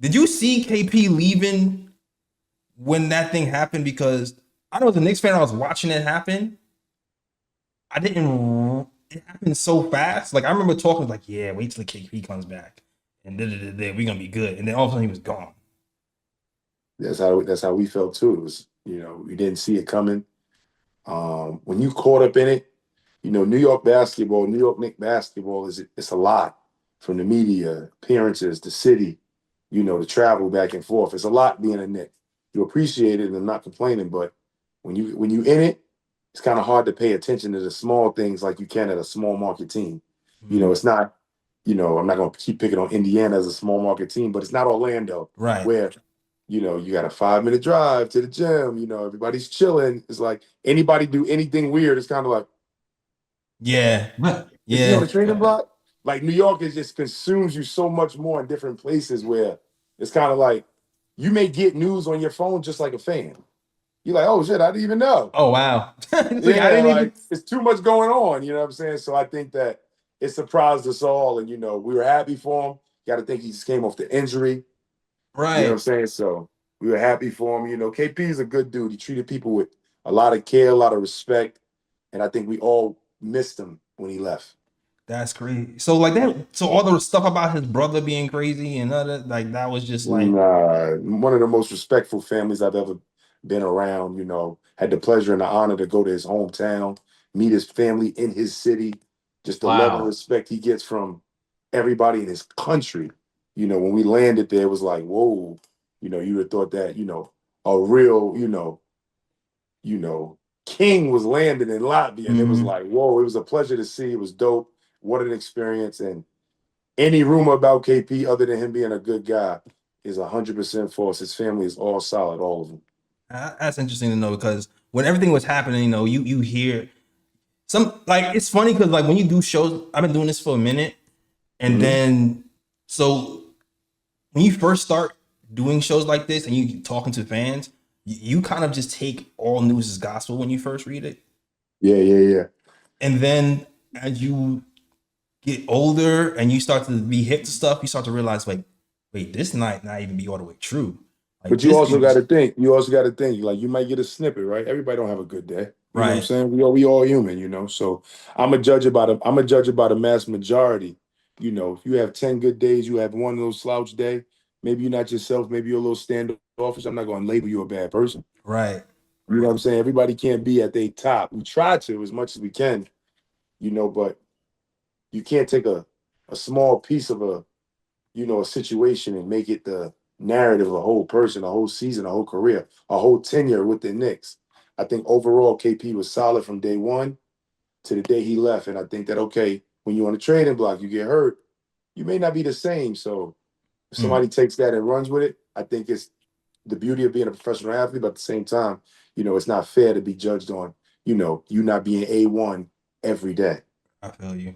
Did you see KP leaving when that thing happened? Because I know as a Knicks fan, I was watching it happen. I didn't. It happened so fast. Like I remember talking like, yeah, wait till the KP comes back, and we're gonna be good. And then all of a sudden he was gone. That's how we felt too. It was, we didn't see it coming. When you caught up in it, New York basketball, New York Knicks basketball it's a lot from the media, appearances, the city, the travel back and forth. It's a lot being a Knick. You appreciate it and I'm not complaining, but when you in it, it's kind of hard to pay attention to the small things like you can at a small market team. It's not, I'm not gonna keep picking on Indiana as a small market team, but it's not Orlando Right. where you got a 5-minute drive to the gym, everybody's chilling. It's like anybody do anything weird, it's kind of like, Yeah. is he on Yeah. the trading block? Like New York is just consumes you so much more in different places where it's kind of like you may get news on your phone just like a fan. You're like, oh shit, I didn't even know. Oh wow. It's like, I Yeah, didn't even. like it's too much going on, you know what I'm saying? So I think that it surprised us all, and we were happy for him. Got to think he just came off the injury. You know what I'm Right. saying? So we were happy for him. KP is a good dude. He treated people with a lot of care, a lot of respect, and I think we all missed him when he left. That's crazy. So like that. So all the stuff about his brother being crazy and other like that was just like. Nah, one of the most respectful families I've ever been around. Had the pleasure and the honor to go to his hometown, meet his family in his city. Just the love and Wow. respect he gets from everybody in his country. When we landed there, it was like, whoa. You would have thought that, a real, you know, king was landing in Latvia. And it was like, whoa, it was a pleasure to see. It was dope. What an experience. And any rumor about KP other than him being a good guy is 100% false. His family is all solid, all of them. That's interesting to know because when everything was happening, you hear some like it's funny because like when you do shows, I've been doing this for a minute, and then so when you first start doing shows like this and you talking to fans, you kind of just take all news as gospel when you first read it, Yeah, yeah, yeah. and then as you get older and you start to be hip to stuff, you start to realize like, wait, this might not even be all the way true. Like But you this also could got just to think. You also got to think. Like you might get a snippet, right? Everybody don't have a good day. You know what I'm right. saying? We all human. So I'm a judge about a mass majority. If you have 10 good days, you have one little slouch day. Maybe you're not yourself. Maybe you're a little standoffish. I'm not going to label you a bad person. Right. You know what I'm saying? Everybody can't be at their top. We try to as much as we can. But you can't take a small piece of a situation and make it the narrative of a whole person, a whole season, a whole career, a whole tenure with the Knicks. I think overall KP was solid from day one to the day he left. And I think that, okay, when you're on the trading block, you get hurt, you may not be the same. So if somebody takes that and runs with it, I think it's the beauty of being a professional athlete, but at the same time, it's not fair to be judged on, you not being A1 every day. I feel you.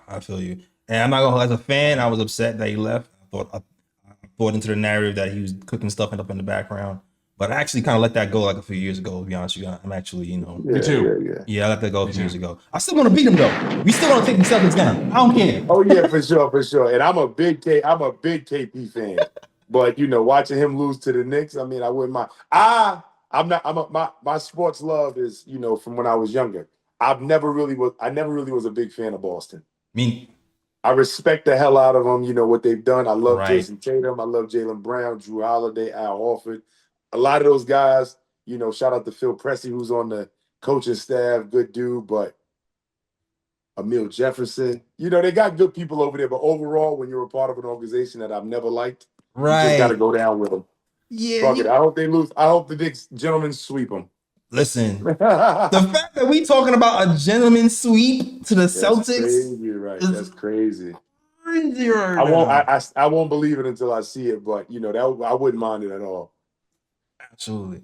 I feel you. And I'm not gonna. As a fan, I was upset that he left. I thought into the narrative that he was cooking stuff up in the background. But I actually kind of let that go like a few years ago. To be honest with you, I'm actually, Me Yeah, too. yeah, yeah. yeah, I let that go a Me few years too. ago. I still want to beat him though. We still want to take the Celtics down. I don't care. Oh yeah, for sure, for sure. And I'm a big KP fan. But watching him lose to the Knicks, I mean, I wouldn't mind. I'm not. My sports love is from when I was younger. I never really was a big fan of Boston. I mean, I respect the hell out of them. What they've done. I love right. Jason Tatum. I love Jalen Brown, Drew Holiday, Al Horford. A lot of those guys. Shout out to Phil Pressey, who's on the coaching staff. Good dude, but Emil Jefferson. They got good people over there, but overall, when you're a part of an organization that I've never liked, you just got to Right. go down with them. Yeah. Fuck it. I hope they lose. I hope the big gentlemen sweep them. Listen, the fact that we talking about a gentleman sweep to the That's Celtics crazy, right? is That's crazy. crazy right I won't. now. I won't believe it until I see it, but that I wouldn't mind it at all. Absolutely.